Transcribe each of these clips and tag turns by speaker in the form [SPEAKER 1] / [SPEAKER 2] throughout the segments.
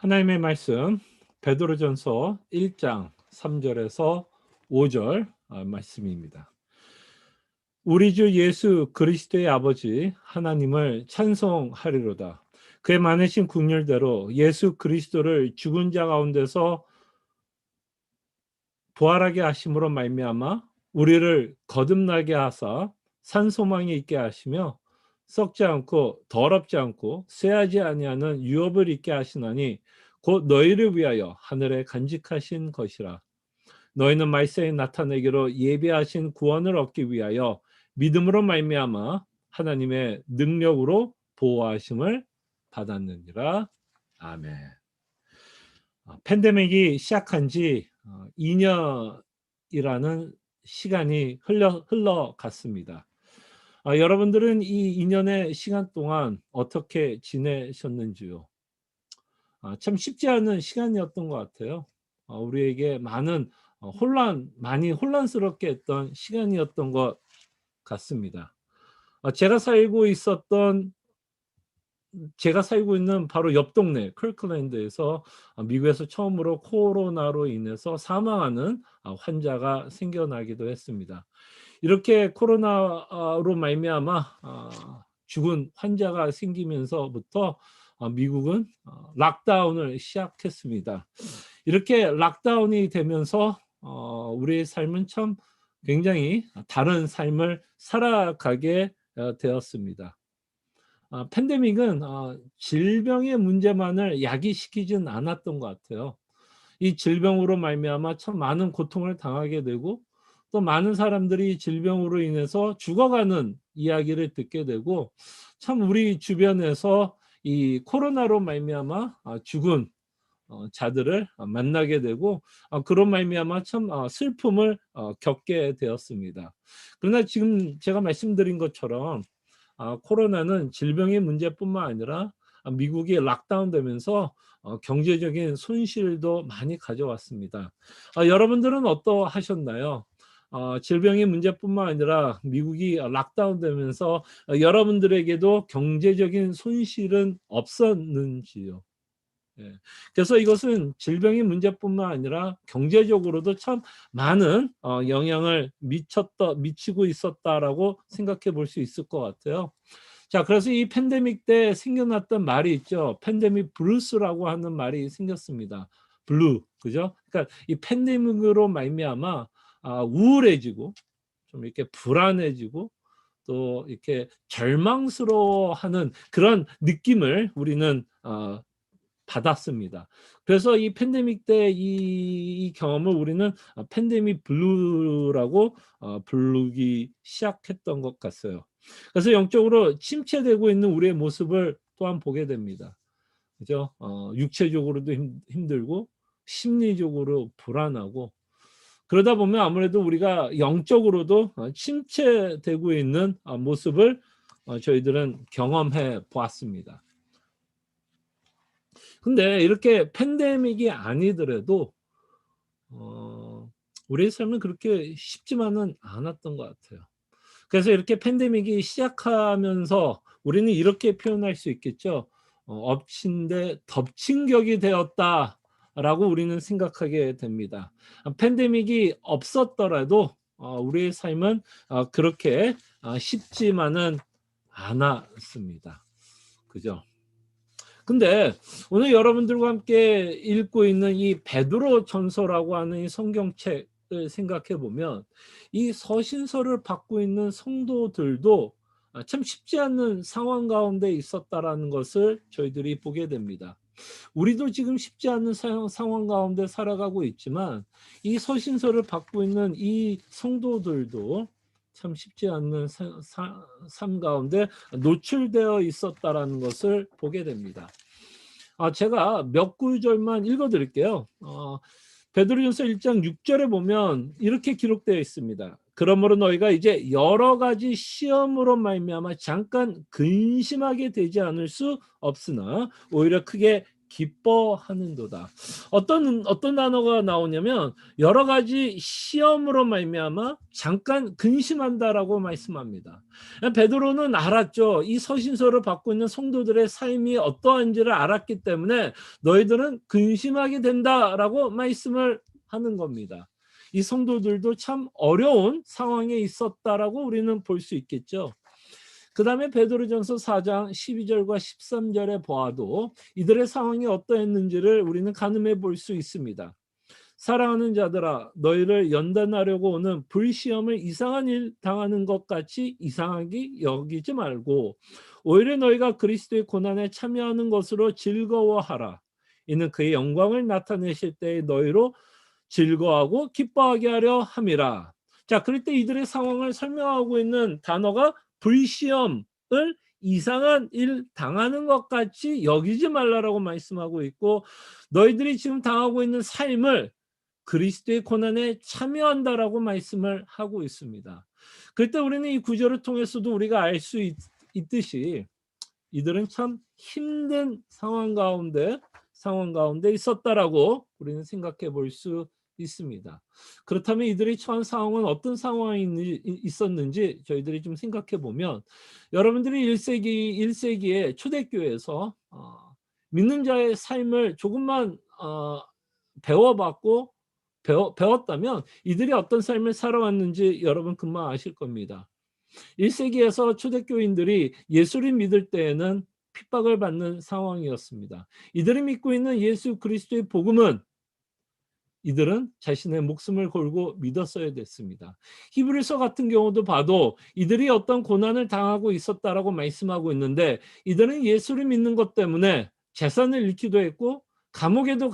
[SPEAKER 1] 하나님의 말씀 베드로전서 1장 3절에서 5절 말씀입니다. 우리 주 예수 그리스도의 아버지 하나님을 찬송하리로다. 그의 많으신 긍휼대로 예수 그리스도를 죽은 자 가운데서 부활하게 하심으로 말미암아 우리를 거듭나게 하사 산 소망이 있게 하시며 썩지 않고 더럽지 않고 쇠하지 아니하는 유업을 있게 하시나니 곧 너희를 위하여 하늘에 간직하신 것이라. 너희는 말세에 나타내기로 예비하신 구원을 얻기 위하여 믿음으로 말미암아 하나님의 능력으로 보호하심을 받았느니라. 아멘. 팬데믹이 시작한 지 2년이라는 시간이 흘러갔습니다. 여러분들은 이 2년의 시간 동안 어떻게 지내셨는지요? 참 쉽지 않은 시간이었던 것 같아요. 우리에게 많이 혼란스럽게 했던 시간이었던 것 같습니다. 제가 살고 있는 바로 옆 동네 커클랜드에서 미국에서 처음으로 코로나로 인해서 사망하는 환자가 생겨나기도 했습니다. 이렇게 코로나로 말미암아 죽은 환자가 생기면서부터 미국은 락다운을 시작했습니다. 이렇게 락다운이 되면서 우리의 삶은 참 굉장히 다른 삶을 살아가게 되었습니다. 팬데믹은 질병의 문제만을 야기시키진 않았던 것 같아요. 이 질병으로 말미암아 참 많은 고통을 당하게 되고 또 많은 사람들이 질병으로 인해서 죽어가는 이야기를 듣게 되고 참 우리 주변에서 이 코로나로 말미암아 죽은 자들을 만나게 되고 그런 말미암아 참 슬픔을 겪게 되었습니다. 그러나 지금 제가 말씀드린 것처럼 코로나는 질병의 문제뿐만 아니라 미국이 락다운되면서 경제적인 손실도 많이 가져왔습니다. 여러분들은 어떠하셨나요? 질병의 문제뿐만 아니라 미국이 락다운되면서 여러분들에게도 경제적인 손실은 없었는지요? 예. 그래서 이것은 질병의 문제뿐만 아니라 경제적으로도 참 많은 영향을 미치고 있었다라고 생각해 볼 수 있을 것 같아요. 자, 그래서 이 팬데믹 때 생겨났던 말이 있죠. 팬데믹 블루스라고 하는 말이 생겼습니다. 블루, 그죠? 그러니까 이 팬데믹으로 말미암아 우울해지고 좀 이렇게 불안해지고 또 이렇게 절망스러워하는 그런 느낌을 우리는 받았습니다. 그래서 이 팬데믹 때 이 경험을 우리는 팬데믹 블루라고 부르기 시작했던 것 같아요. 그래서 영적으로 침체되고 있는 우리의 모습을 또한 보게 됩니다. 그죠? 육체적으로도 힘들고 심리적으로 불안하고 그러다 보면 아무래도 우리가 영적으로도 침체되고 있는 모습을 저희들은 경험해 보았습니다. 근데 이렇게 팬데믹이 아니더라도 우리의 삶은 그렇게 쉽지만은 않았던 것 같아요. 그래서 이렇게 팬데믹이 시작하면서 우리는 이렇게 표현할 수 있겠죠. '엎친 데 덮친 격이 되었다.'라고 우리는 생각하게 됩니다. 팬데믹이 없었더라도 우리의 삶은 그렇게 쉽지만은 않았습니다. 그죠? 근데 오늘 여러분들과 함께 읽고 있는 이 베드로전서라고 하는 이 성경책을 생각해 보면 이 서신서를 받고 있는 성도들도 참 쉽지 않은 상황 가운데 있었다라는 것을 저희들이 보게 됩니다. 우리도 지금 쉽지 않은 상황 가운데 살아가고 있지만 이 서신서를 받고 있는 이 성도들도 참 쉽지 않는 삶 가운데 노출되어 있었다라는 것을 보게 됩니다. 제가 몇 구절만 읽어 드릴게요. 베드로전서 1장 6절에 보면 이렇게 기록되어 있습니다. 그러므로 너희가 이제 여러 가지 시험으로 말미암아 잠깐 근심하게 되지 않을 수 없으나 오히려 크게 기뻐하는도다. 어떤 단어가 나오냐면 여러 가지 시험으로 말미암아 잠깐 근심한다라고 말씀합니다. 베드로는 알았죠. 이 서신서를 받고 있는 성도들의 삶이 어떠한지를 알았기 때문에 너희들은 근심하게 된다라고 말씀을 하는 겁니다. 이 성도들도 참 어려운 상황에 있었다라고 우리는 볼 수 있겠죠. 그 다음에 베드로전서 4장 12절과 13절에 보아도 이들의 상황이 어떠했는지를 우리는 가늠해 볼 수 있습니다. 사랑하는 자들아, 너희를 연단하려고 오는 불시험을 이상한 일 당하는 것 같이 이상하게 여기지 말고 오히려 너희가 그리스도의 고난에 참여하는 것으로 즐거워하라. 이는 그의 영광을 나타내실 때에 너희로 즐거워하고 기뻐하게 하려 함이라. 자, 그럴 때 이들의 상황을 설명하고 있는 단어가 불시험을 이상한 일 당하는 것 같이 여기지 말라라고 말씀하고 있고, 너희들이 지금 당하고 있는 삶을 그리스도의 고난에 참여한다라고 말씀을 하고 있습니다. 그때 우리는 이 구절을 통해서도 우리가 알 수 있듯이 이들은 참 힘든 상황 가운데 있었다라고 우리는 생각해 볼 수 있습니다. 그렇다면 이들이 처한 상황은 어떤 상황이 있었는지 저희들이 좀 생각해 보면, 여러분들이 1세기에 초대교회에서 믿는 자의 삶을 조금만 배웠다면 이들이 어떤 삶을 살아왔는지 여러분 금방 아실 겁니다. 1세기에서 초대교인들이 예수를 믿을 때에는 핍박을 받는 상황이었습니다. 이들이 믿고 있는 예수 그리스도의 복음은 이들은 자신의 목숨을 걸고 믿었어야 됐습니다. 히브리서 같은 경우도 봐도 이들이 어떤 고난을 당하고 있었다라고 말씀하고 있는데, 이들은 예수를 믿는 것 때문에 재산을 잃기도 했고 감옥에도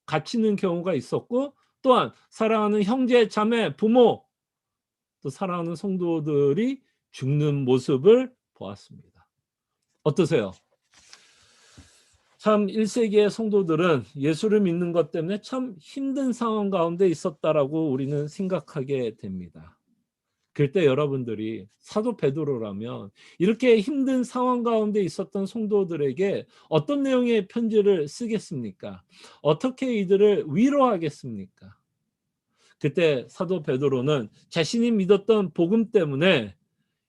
[SPEAKER 1] 갇히는 경우가 있었고, 또한 사랑하는 형제, 자매, 부모, 또 사랑하는 성도들이 죽는 모습을 보았습니다. 어떠세요? 참 1세기의 성도들은 예수를 믿는 것 때문에 참 힘든 상황 가운데 있었다라고 우리는 생각하게 됩니다. 그럴 때 여러분들이 사도 베드로라면 이렇게 힘든 상황 가운데 있었던 성도들에게 어떤 내용의 편지를 쓰겠습니까? 어떻게 이들을 위로하겠습니까? 그때 사도 베드로는 자신이 믿었던 복음 때문에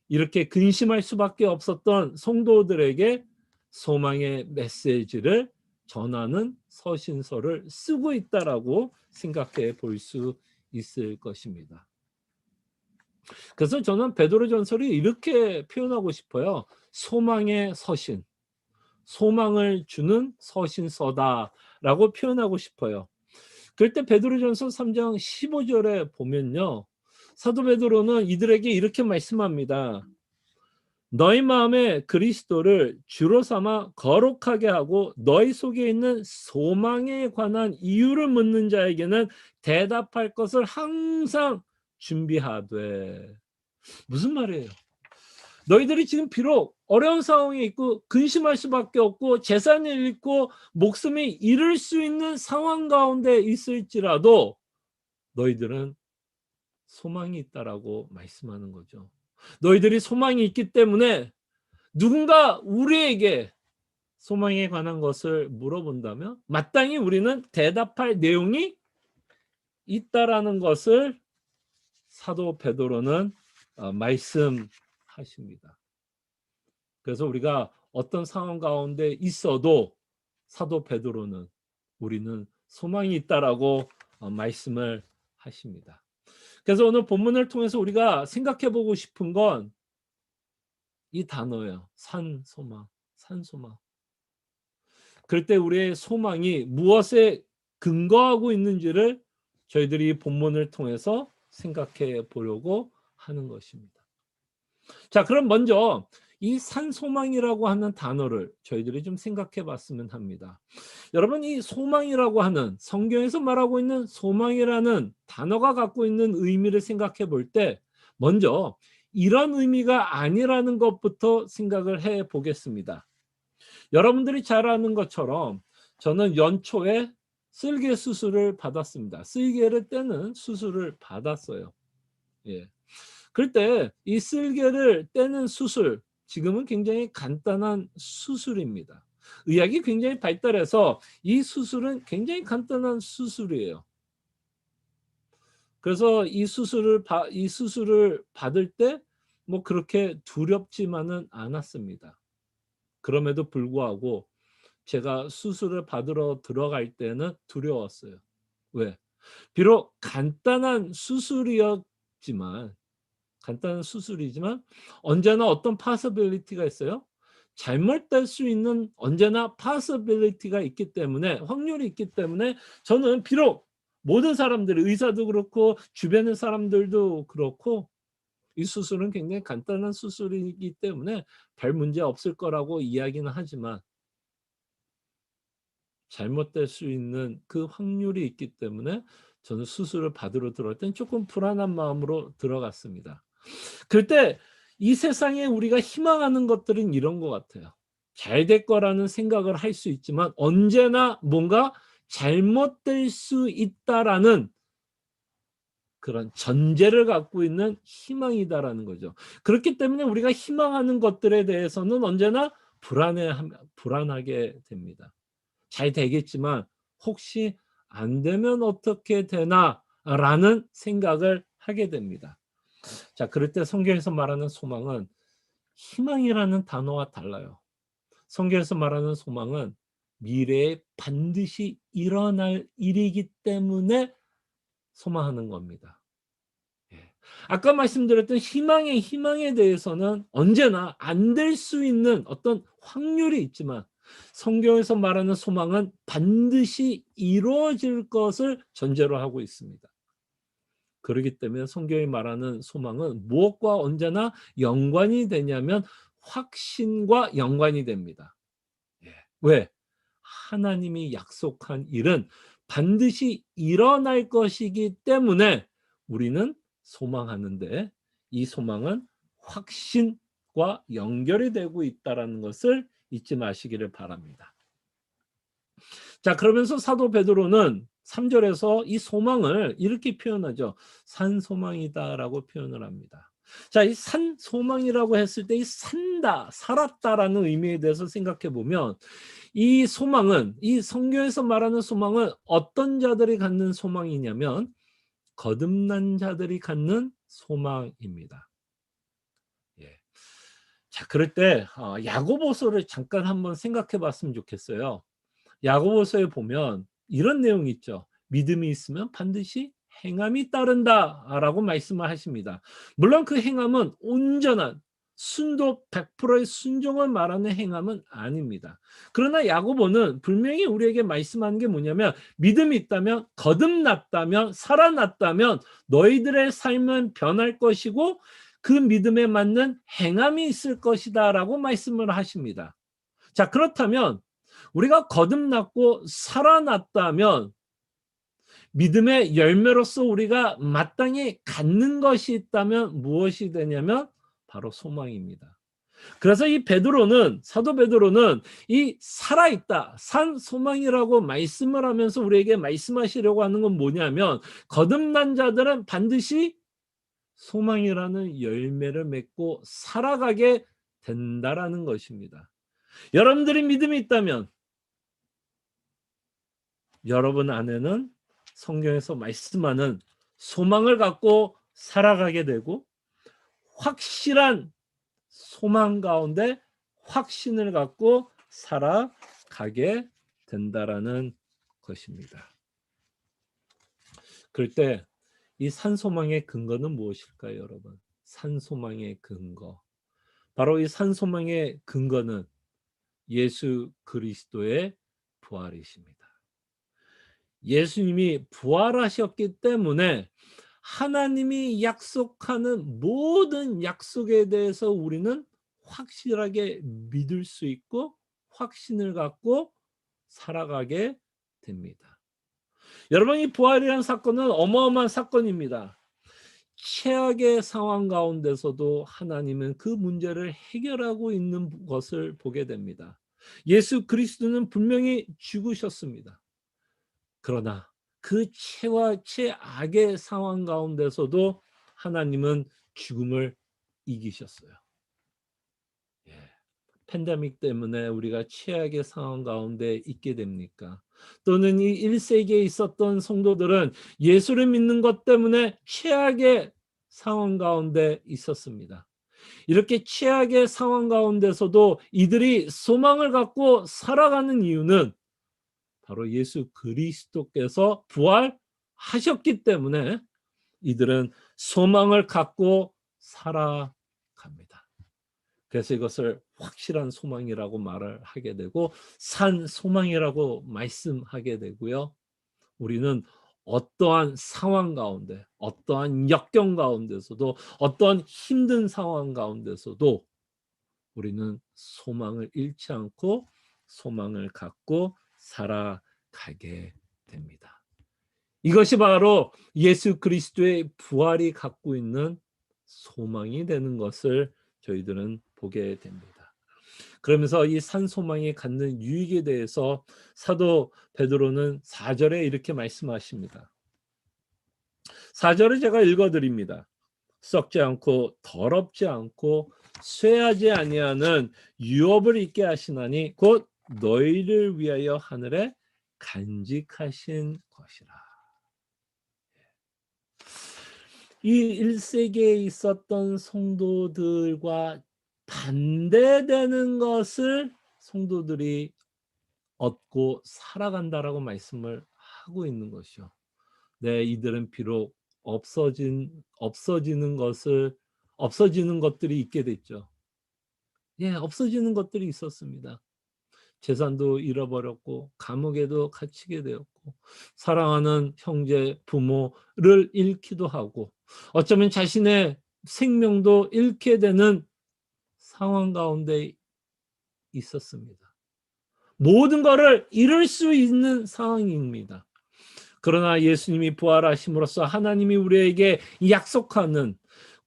[SPEAKER 1] 이렇게 근심할 수밖에 없었던 성도들에게 소망의 메시지를 전하는 서신서를 쓰고 있다라고 생각해 볼 수 있을 것입니다. 그래서 저는 베드로전서를 이렇게 표현하고 싶어요. 소망의 서신, 소망을 주는 서신서다라고 표현하고 싶어요. 그럴 때 베드로전서 3장 15절에 보면요, 사도 베드로는 이들에게 이렇게 말씀합니다. 너희 마음에 그리스도를 주로 삼아 거룩하게 하고 너희 속에 있는 소망에 관한 이유를 묻는 자에게는 대답할 것을 항상 준비하되. 무슨 말이에요? 너희들이 지금 비록 어려운 상황에 있고 근심할 수밖에 없고 재산을 잃고 목숨이 잃을 수 있는 상황 가운데 있을지라도 너희들은 소망이 있다라고 말씀하는 거죠. 너희들이 소망이 있기 때문에 누군가 우리에게 소망에 관한 것을 물어본다면 마땅히 우리는 대답할 내용이 있다라는 것을 사도 베드로는 말씀하십니다. 그래서 우리가 어떤 상황 가운데 있어도 사도 베드로는 우리는 소망이 있다라고 말씀을 하십니다. 그래서 오늘 본문을 통해서 우리가 생각해 보고 싶은 건 이 단어예요. 산소망, 산소망. 그럴 때 우리의 소망이 무엇에 근거하고 있는지를 저희들이 본문을 통해서 생각해 보려고 하는 것입니다. 자, 그럼 먼저 이 산소망이라고 하는 단어를 저희들이 좀 생각해 봤으면 합니다. 여러분, 이 소망이라고 하는, 성경에서 말하고 있는 소망이라는 단어가 갖고 있는 의미를 생각해 볼 때 먼저 이런 의미가 아니라는 것부터 생각을 해 보겠습니다. 여러분들이 잘 아는 것처럼 저는 연초에 쓸개 수술을 받았습니다. 쓸개를 떼는 수술을 받았어요. 예. 그럴 때 이 쓸개를 떼는 수술, 지금은 굉장히 간단한 수술입니다. 의학이 굉장히 발달해서 이 수술은 굉장히 간단한 수술이에요. 그래서 이 수술을 받을 때 뭐 그렇게 두렵지만은 않았습니다. 그럼에도 불구하고 제가 수술을 받으러 들어갈 때는 두려웠어요. 왜? 비록 간단한 수술이지만 언제나 어떤 possibility가 있어요. 잘못될 수 있는 언제나 possibility가 있기 때문에 확률이 있기 때문에 저는 비록 모든 사람들이 의사도 그렇고 주변의 사람들도 그렇고 이 수술은 굉장히 간단한 수술이기 때문에 별 문제 없을 거라고 이야기는 하지만 잘못될 수 있는 그 확률이 있기 때문에 저는 수술을 받으러 들어갈 땐 조금 불안한 마음으로 들어갔습니다. 그때 이 세상에 우리가 희망하는 것들은 이런 것 같아요. 잘 될 거라는 생각을 할 수 있지만 언제나 뭔가 잘못될 수 있다라는 그런 전제를 갖고 있는 희망이다라는 거죠. 그렇기 때문에 우리가 희망하는 것들에 대해서는 언제나 불안하게 됩니다. 잘 되겠지만 '혹시 안 되면 어떻게 되나?'라는 생각을 하게 됩니다. 자, 그럴 때 성경에서 말하는 소망은 희망이라는 단어와 달라요. 성경에서 말하는 소망은 미래에 반드시 일어날 일이기 때문에 소망하는 겁니다. 예. 아까 말씀드렸던 희망에 대해서는 언제나 안 될 수 있는 어떤 확률이 있지만 성경에서 말하는 소망은 반드시 이루어질 것을 전제로 하고 있습니다. 그렇기 때문에 성경이 말하는 소망은 무엇과 언제나 연관이 되냐면 확신과 연관이 됩니다. 예. 왜? 하나님이 약속한 일은 반드시 일어날 것이기 때문에 우리는 소망하는데 이 소망은 확신과 연결이 되고 있다라는 것을 잊지 마시기를 바랍니다. 자, 그러면서 사도 베드로는 3 절에서 이 소망을 이렇게 표현하죠. 산소망이다라고 표현을 합니다. 자, 이 산소망이라고 했을 때 이 산다, 살았다라는 의미에 대해서 생각해 보면 이 성경에서 말하는 소망은 어떤 자들이 갖는 소망이냐면 거듭난 자들이 갖는 소망입니다. 예. 자, 그럴 때 야고보서를 잠깐 한번 생각해 봤으면 좋겠어요. 야고보서에 보면 이런 내용이 있죠. "믿음이 있으면 반드시 행함이 따른다."라고 말씀을 하십니다. 물론 그 행함은 온전한 순도 100%의 순종을 말하는 행함은 아닙니다. 그러나 야고보는 분명히 우리에게 말씀하는 게 뭐냐면 믿음이 있다면, 거듭났다면, 살아났다면 너희들의 삶은 변할 것이고 그 믿음에 맞는 행함이 있을 것이다라고 말씀을 하십니다. 자, 그렇다면 우리가 거듭났고 살아났다면 믿음의 열매로서 우리가 마땅히 갖는 것이 있다면 무엇이 되냐면 바로 소망입니다. 그래서 사도 베드로는 이 살아있다, 산 소망이라고 말씀을 하면서 우리에게 말씀하시려고 하는 건 뭐냐면 거듭난 자들은 반드시 소망이라는 열매를 맺고 살아가게 된다라는 것입니다. 여러분들이 믿음이 있다면 여러분 안에는 성경에서 말씀하는 소망을 갖고 살아가게 되고 확실한 소망 가운데 확신을 갖고 살아가게 된다라는 것입니다. 그럴 때 이 산소망의 근거는 무엇일까요, 여러분? 산소망의 근거. 바로 이 산소망의 근거는 예수 그리스도의 부활이십니다. 예수님이 부활하셨기 때문에 하나님이 약속하는 모든 약속에 대해서 우리는 확실하게 믿을 수 있고 확신을 갖고 살아가게 됩니다. 여러분, 이 부활이라는 사건은 어마어마한 사건입니다. 최악의 상황 가운데서도 하나님은 그 문제를 해결하고 있는 것을 보게 됩니다. 예수 그리스도는 분명히 죽으셨습니다. 그러나 그 최악의 상황 가운데서도 하나님은 죽음을 이기셨어요. 예. 팬데믹 때문에 우리가 최악의 상황 가운데 있게 됩니까? 또는 이 1세기에 있었던 성도들은 예수를 믿는 것 때문에 최악의 상황 가운데 있었습니다. 이렇게 최악의 상황 가운데서도 이들이 소망을 갖고 살아가는 이유는 바로 예수 그리스도께서 부활하셨기 때문에 이들은 소망을 갖고 살아갑니다. 그래서 이것을 확실한 소망이라고 말을 하게 되고 산 소망이라고 말씀하게 되고요. 우리는 어떠한 상황 가운데, 어떠한 역경 가운데서도, 어떠한 힘든 상황 가운데서도 우리는 소망을 잃지 않고 소망을 갖고 살아가게 됩니다. 이것이 바로 예수 그리스도의 부활이 갖고 있는 소망이 되는 것을 저희들은 보게 됩니다. 그러면서 이 산소망이 갖는 유익에 대해서 사도 베드로는 4절에 이렇게 말씀하십니다. 4절을 제가 읽어드립니다. 썩지 않고 더럽지 않고 쇠하지 아니하는 유업을 있게 하시나니 곧 너희를 위하여 하늘에 간직하신 것이라. 이 1세기에 있었던 성도들과 반대되는 것을 성도들이 얻고 살아간다라고 말씀을 하고 있는 것이요. 네, 이들은 비록 없어지는 것들이 있게 됐죠. 예, 없어지는 것들이 있었습니다. 재산도 잃어버렸고 감옥에도 갇히게 되었고 사랑하는 형제, 부모를 잃기도 하고 어쩌면 자신의 생명도 잃게 되는 상황 가운데 있었습니다. 모든 것을 잃을 수 있는 상황입니다. 그러나 예수님이 부활하심으로써 하나님이 우리에게 약속하는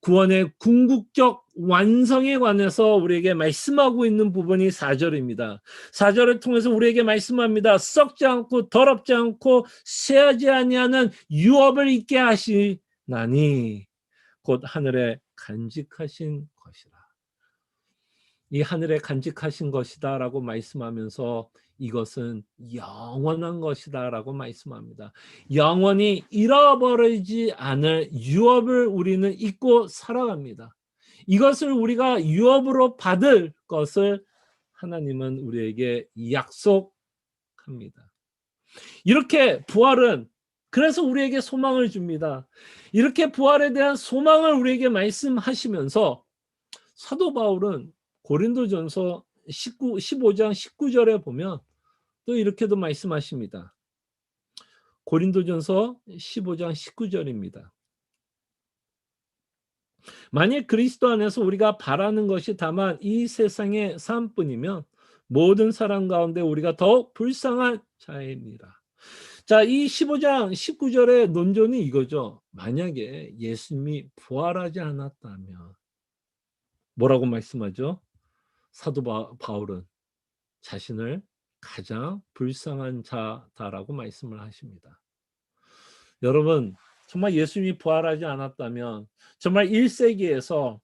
[SPEAKER 1] 구원의 궁극적 완성에 관해서 우리에게 말씀하고 있는 부분이 4절입니다. 4절을 통해서 우리에게 말씀합니다. 썩지 않고 더럽지 않고 쇠하지 아니하는 유업을 있게 하시나니 곧 하늘에 간직하신 것이라. 이 하늘에 간직하신 것이다 라고 말씀하면서 이것은 영원한 것이다 라고 말씀합니다. 영원히 잃어버리지 않을 유업을 우리는 잊고 살아갑니다. 이것을 우리가 유업으로 받을 것을 하나님은 우리에게 약속합니다. 이렇게 부활은 그래서 우리에게 소망을 줍니다. 이렇게 부활에 대한 소망을 우리에게 말씀하시면서 사도 바울은 고린도전서 15장 19절에 보면 또 이렇게도 말씀하십니다. 고린도전서 15장 19절입니다. 만일 그리스도 안에서 우리가 바라는 것이 다만 이 세상의 삶뿐이면 모든 사람 가운데 우리가 더욱 불쌍한 자입니다. 자, 이 15장 19절의 논조는 이거죠. 만약에 예수님이 부활하지 않았다면 뭐라고 말씀하죠? 사도 바울은 자신을 가장 불쌍한 자다라고 말씀을 하십니다. 여러분, 정말 예수님이 부활하지 않았다면 정말 1세기에서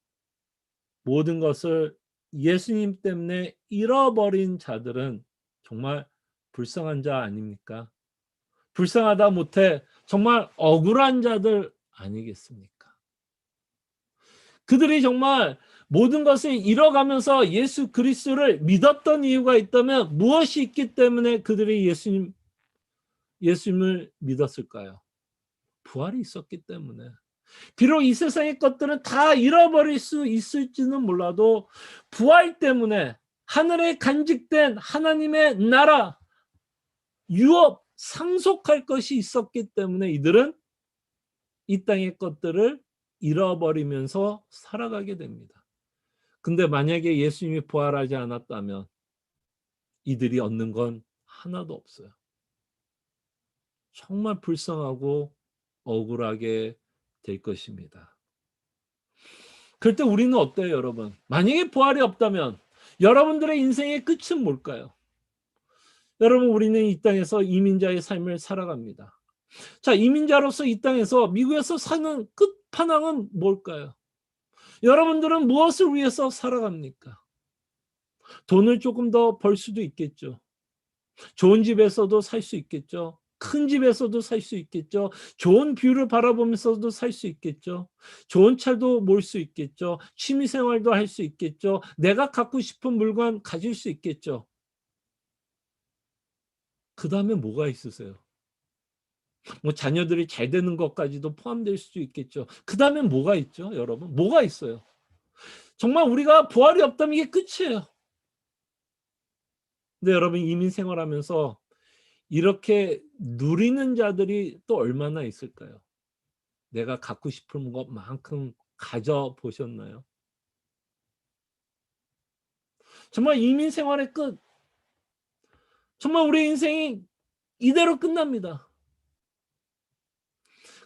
[SPEAKER 1] 모든 것을 예수님 때문에 잃어버린 자들은 정말 불쌍한 자 아닙니까? 불쌍하다 못해 정말 억울한 자들 아니겠습니까? 그들이 정말 모든 것을 잃어가면서 예수 그리스도를 믿었던 이유가 있다면 무엇이 있기 때문에 그들이 예수님을 믿었을까요? 부활이 있었기 때문에. 비록 이 세상의 것들은 다 잃어버릴 수 있을지는 몰라도 부활 때문에 하늘에 간직된 하나님의 나라, 유업, 상속할 것이 있었기 때문에 이들은 이 땅의 것들을 잃어버리면서 살아가게 됩니다. 근데 만약에 예수님이 부활하지 않았다면 이들이 얻는 건 하나도 없어요. 정말 불쌍하고 억울하게 될 것입니다. 그럴 때 우리는 어때요, 여러분? 만약에 부활이 없다면 여러분들의 인생의 끝은 뭘까요? 여러분, 우리는 이 땅에서 이민자의 삶을 살아갑니다. 자, 이민자로서 이 땅에서 미국에서 사는 끝판왕은 뭘까요? 여러분들은 무엇을 위해서 살아갑니까? 돈을 조금 더 벌 수도 있겠죠. 좋은 집에서도 살 수 있겠죠. 큰 집에서도 살 수 있겠죠. 좋은 뷰를 바라보면서도 살 수 있겠죠. 좋은 차도 몰 수 있겠죠. 취미 생활도 할 수 있겠죠. 내가 갖고 싶은 물건 가질 수 있겠죠. 그다음에 뭐가 있으세요? 뭐 자녀들이 잘 되는 것까지도 포함될 수도 있겠죠. 그다음엔 뭐가 있죠, 여러분? 뭐가 있어요? 정말 우리가 부활이 없다면 이게 끝이에요. 근데 여러분 이민 생활하면서 이렇게 누리는 자들이 또 얼마나 있을까요? 내가 갖고 싶은 것만큼 가져 보셨나요? 정말 이민 생활의 끝. 정말 우리 인생이 이대로 끝납니다.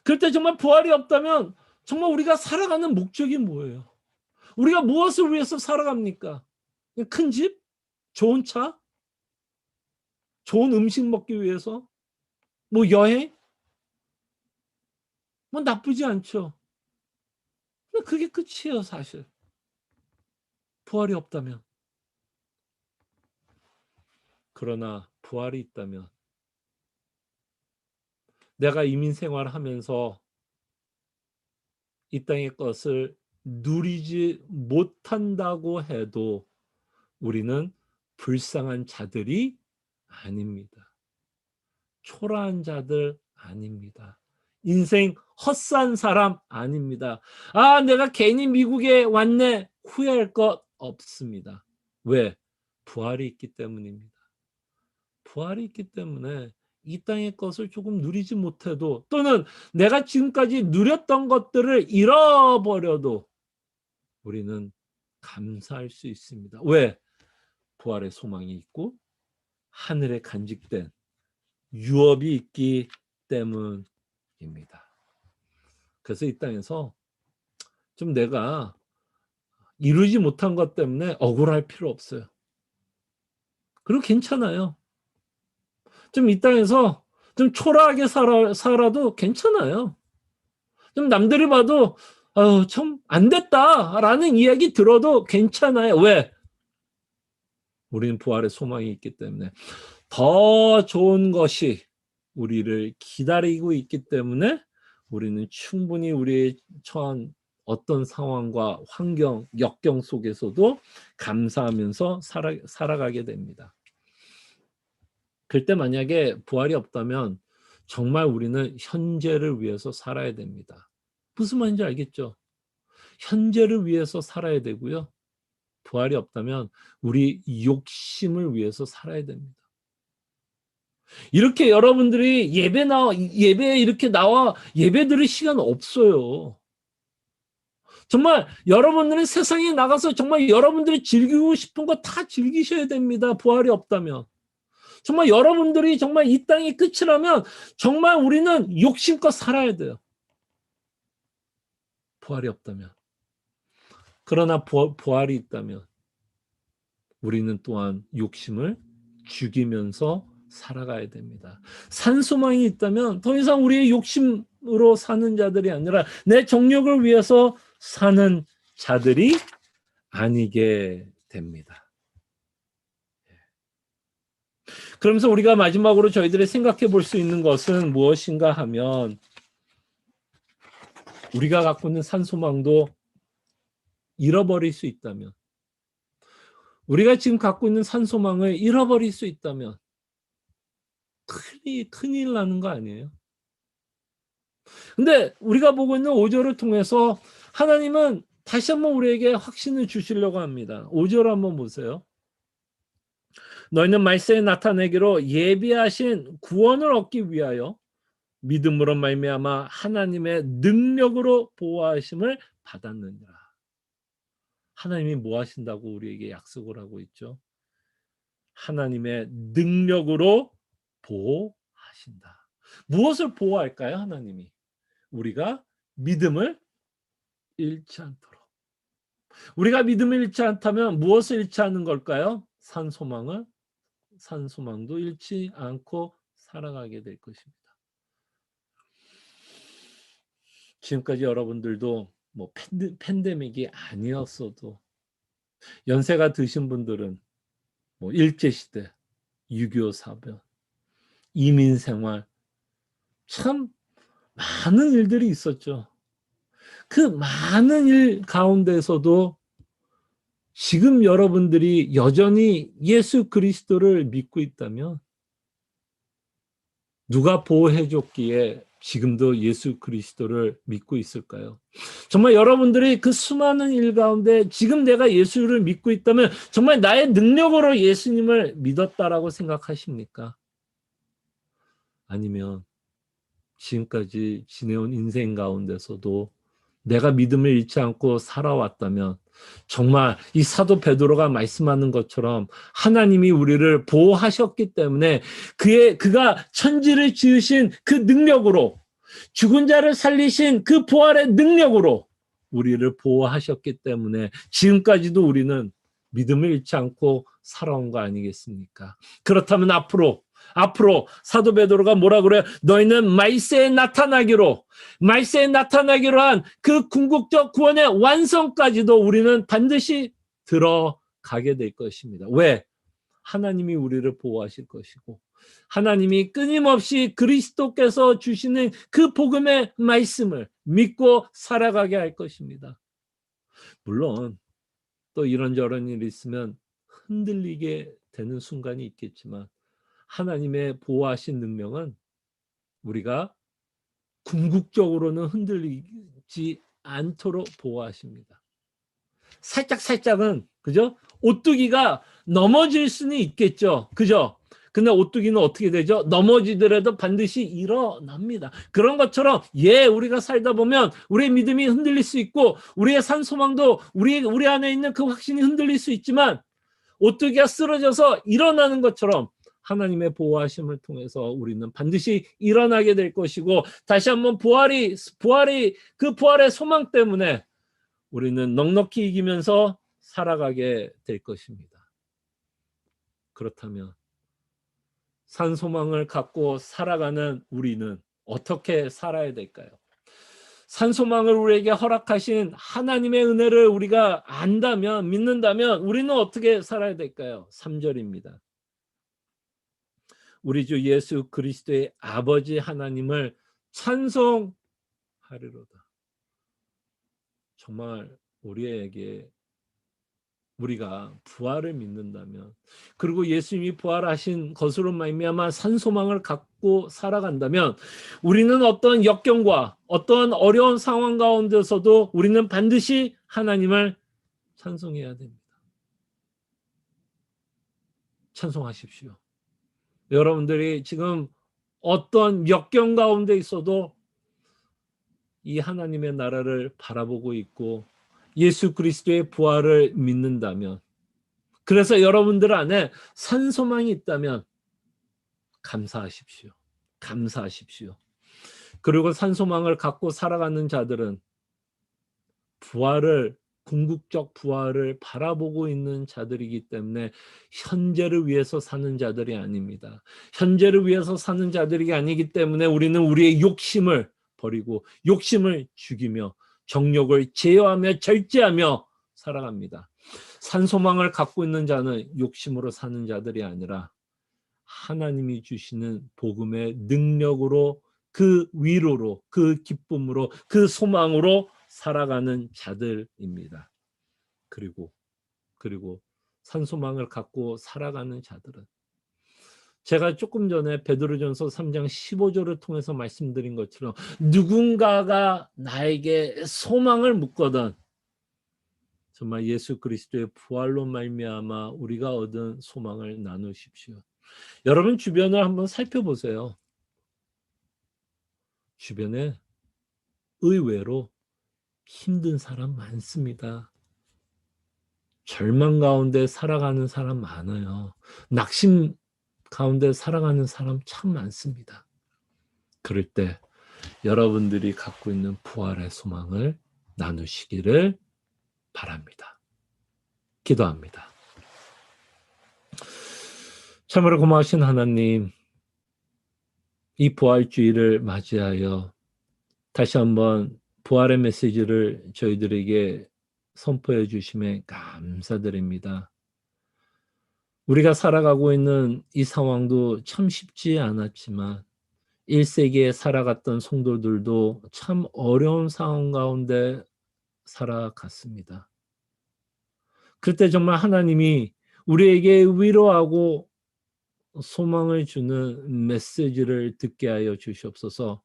[SPEAKER 1] 그럴 때 정말 부활이 없다면 정말 우리가 살아가는 목적이 뭐예요? 우리가 무엇을 위해서 살아갑니까? 큰 집? 좋은 차? 좋은 음식 먹기 위해서? 뭐 여행? 뭐 나쁘지 않죠. 근데 그게 끝이에요, 사실. 부활이 없다면. 그러나 부활이 있다면 내가 이민 생활하면서 이 땅의 것을 누리지 못한다고 해도 우리는 불쌍한 자들이 아닙니다. 초라한 자들 아닙니다. 인생 헛산 사람 아닙니다. '아 내가 괜히 미국에 왔네.' 후회할 것 없습니다. 왜? 부활이 있기 때문입니다. 부활이 있기 때문에 이 땅의 것을 조금 누리지 못해도 또는 내가 지금까지 누렸던 것들을 잃어버려도 우리는 감사할 수 있습니다. 왜? 부활의 소망이 있고 하늘에 간직된 유업이 있기 때문입니다. 그래서 이 땅에서 좀 내가 이루지 못한 것 때문에 억울할 필요 없어요. 그리고 괜찮아요. 좀 이 땅에서 좀 초라하게 살아도 괜찮아요. 좀 남들이 봐도 '아유 참 안 됐다.'라는 이야기 들어도 괜찮아요. 왜? 우리는 부활의 소망이 있기 때문에. 더 좋은 것이 우리를 기다리고 있기 때문에 우리는 충분히 우리의 처한 어떤 상황과 환경, 역경 속에서도 감사하면서 살아가게 됩니다. 그때 만약에 부활이 없다면 정말 우리는 현재를 위해서 살아야 됩니다. 무슨 말인지 알겠죠? 현재를 위해서 살아야 되고요. 부활이 없다면 우리 욕심을 위해서 살아야 됩니다. 이렇게 여러분들이 예배에 이렇게 나와 예배 드릴 시간 없어요. 정말 여러분들은 세상에 나가서 정말 여러분들이 즐기고 싶은 거 다 즐기셔야 됩니다. 부활이 없다면. 정말 여러분들이 정말 이 땅이 끝이라면 정말 우리는 욕심껏 살아야 돼요. 부활이 없다면. 그러나 부활이 있다면 우리는 또한 욕심을 죽이면서 살아가야 됩니다. 산소망이 있다면 더 이상 우리의 욕심으로 사는 자들이 아니라 내 정욕을 위해서 사는 자들이 아니게 됩니다. 그러면서 우리가 마지막으로 저희들이 생각해 볼 수 있는 것은 무엇인가 하면 우리가 갖고 있는 산소망도 잃어버릴 수 있다면 우리가 지금 갖고 있는 산소망을 잃어버릴 수 있다면 큰일 나는 거 아니에요? 근데 우리가 보고 있는 5절을 통해서 하나님은 다시 한번 우리에게 확신을 주시려고 합니다. 5절 한번 보세요. 너희는 말세에 나타내기로 예비하신 구원을 얻기 위하여 믿음으로 말미암아 하나님의 능력으로 보호하심을 받았느니라. 하나님이 뭐 하신다고 우리에게 약속을 하고 있죠? 하나님의 능력으로 보호하신다. 무엇을 보호할까요, 하나님이? 우리가 믿음을 잃지 않도록. 우리가 믿음을 잃지 않다면 무엇을 잃지 않는 걸까요? 산소망도 잃지 않고 살아가게 될 것입니다. 지금까지 여러분들도 뭐 팬데믹이 아니었어도 연세가 드신 분들은 뭐 일제시대, 6.25 사변, 이민생활, 참 많은 일들이 있었죠. 그 많은 일 가운데서도 지금 여러분들이 여전히 예수 그리스도를 믿고 있다면 누가 보호해 줬기에 지금도 예수 그리스도를 믿고 있을까요? 정말 여러분들이 그 수많은 일 가운데 지금 내가 예수를 믿고 있다면 정말 나의 능력으로 예수님을 믿었다라고 생각하십니까? 아니면 지금까지 지내온 인생 가운데서도 내가 믿음을 잃지 않고 살아왔다면 정말 이 사도 베드로가 말씀하는 것처럼 하나님이 우리를 보호하셨기 때문에 그가 천지를 지으신 그 능력으로 죽은 자를 살리신 그 부활의 능력으로 우리를 보호하셨기 때문에 지금까지도 우리는 믿음을 잃지 않고 살아온 거 아니겠습니까? 그렇다면 앞으로 사도 베드로가 뭐라 그래요? 너희는 말세에 나타나기로 한 그 궁극적 구원의 완성까지도 우리는 반드시 들어가게 될 것입니다. 왜? 하나님이 우리를 보호하실 것이고 하나님이 끊임없이 그리스도께서 주시는 그 복음의 말씀을 믿고 살아가게 할 것입니다. 물론 또 이런저런 일이 있으면 흔들리게 되는 순간이 있겠지만 하나님의 보호하신 능력은 우리가 궁극적으로는 흔들리지 않도록 보호하십니다. 살짝은 그죠? 오뚜기가 넘어질 수는 있겠죠. 그죠? 근데 오뚜기는 어떻게 되죠? 넘어지더라도 반드시 일어납니다. 그런 것처럼 우리가 살다 보면 우리의 믿음이 흔들릴 수 있고 우리의 산 소망도 우리 안에 있는 그 확신이 흔들릴 수 있지만 오뚜기가 쓰러져서 일어나는 것처럼 하나님의 보호하심을 통해서 우리는 반드시 일어나게 될 것이고 다시 한번 그 부활의 소망 때문에 우리는 넉넉히 이기면서 살아가게 될 것입니다. 그렇다면 산소망을 갖고 살아가는 우리는 어떻게 살아야 될까요? 산소망을 우리에게 허락하신 하나님의 은혜를 우리가 믿는다면 우리는 어떻게 살아야 될까요? 3절입니다. 우리 주 예수 그리스도의 아버지 하나님을 찬송하리로다. 정말 우리가 부활을 믿는다면 그리고 예수님이 부활하신 것으로 말미암아 산소망을 갖고 살아간다면 우리는 어떤 역경과 어떤 어려운 상황 가운데서도 우리는 반드시 하나님을 찬송해야 됩니다. 찬송하십시오. 여러분들이 지금 어떤 역경 가운데 있어도 이 하나님의 나라를 바라보고 있고 예수 그리스도의 부활을 믿는다면 그래서 여러분들 안에 산소망이 있다면 감사하십시오. 그리고 산소망을 갖고 살아가는 자들은 궁극적 부활을 바라보고 있는 자들이기 때문에 현재를 위해서 사는 자들이 아닙니다. 현재를 위해서 사는 자들이 아니기 때문에 우리는 우리의 욕심을 버리고 욕심을 죽이며 정욕을 제어하며 절제하며 살아갑니다. 산소망을 갖고 있는 자는 욕심으로 사는 자들이 아니라 하나님이 주시는 복음의 능력으로 그 위로로 그 기쁨으로 그 소망으로 살아가는 자들입니다. 그리고 산소망을 갖고 살아가는 자들은 제가 조금 전에 베드로전서 3장 15절을 통해서 말씀드린 것처럼 누군가가 나에게 소망을 묻거든 정말 예수 그리스도의 부활로 말미암아 우리가 얻은 소망을 나누십시오. 여러분 주변을 한번 살펴보세요. 주변에 의외로 힘든 사람 많습니다. 절망 가운데 살아가는 사람 많아요. 낙심 가운데 살아가는 사람 참 많습니다. 그럴 때 여러분들이 갖고 있는 부활의 소망을 나누시기를 바랍니다. 기도합니다. 참으로 고마우신 하나님, 이 부활주의를 맞이하여 다시 한번 부활의 메시지를 저희들에게 선포해 주심에 감사드립니다. 우리가 살아가고 있는 이 상황도 참 쉽지 않았지만 1세기에 살아갔던 성도들도 참 어려운 상황 가운데 살아갔습니다. 그때 정말 하나님이 우리에게 위로하고 소망을 주는 메시지를 듣게 하여 주시옵소서.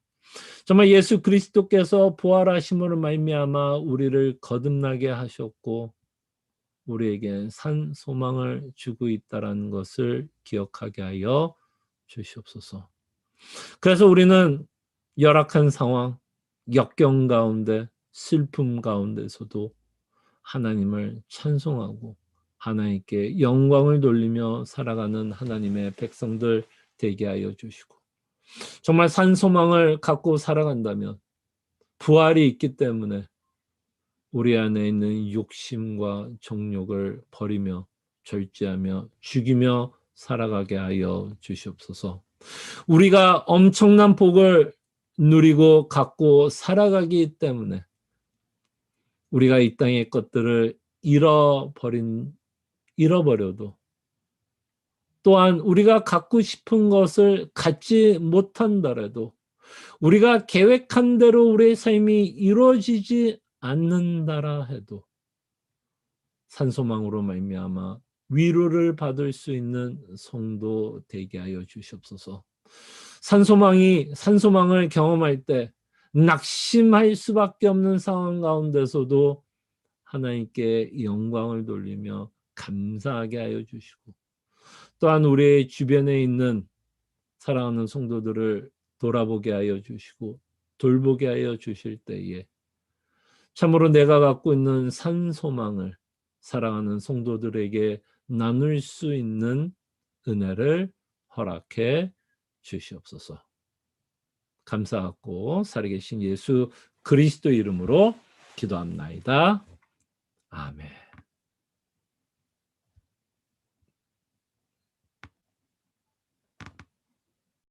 [SPEAKER 1] 정말 예수 그리스도께서 부활하심으로 말미암아 우리를 거듭나게 하셨고 우리에게 산 소망을 주고 있다라는 것을 기억하게 하여 주시옵소서. 그래서 우리는 열악한 상황, 역경 가운데, 슬픔 가운데서도 하나님을 찬송하고 하나님께 영광을 돌리며 살아가는 하나님의 백성들 되게 하여 주시고, 정말 산 소망을 갖고 살아간다면 부활이 있기 때문에 우리 안에 있는 욕심과 정욕을 버리며 절제하며 죽이며 살아가게 하여 주시옵소서. 우리가 엄청난 복을 누리고 갖고 살아가기 때문에 우리가 이 땅의 것들을 잃어버려도, 또한 우리가 갖고 싶은 것을 갖지 못한다라도, 우리가 계획한 대로 우리의 삶이 이루어지지 않는다라 해도 산소망으로 말미암아 위로를 받을 수 있는 성도 되게 하여 주시옵소서. 산소망을 경험할 때 낙심할 수밖에 없는 상황 가운데서도 하나님께 영광을 돌리며 감사하게 하여 주시고, 또한 우리의 주변에 있는 사랑하는 성도들을 돌아보게 하여 주시고 돌보게 하여 주실 때에 참으로 내가 갖고 있는 산소망을 사랑하는 성도들에게 나눌 수 있는 은혜를 허락해 주시옵소서. 감사하고 살아계신 예수 그리스도 이름으로 기도합나이다. 아멘.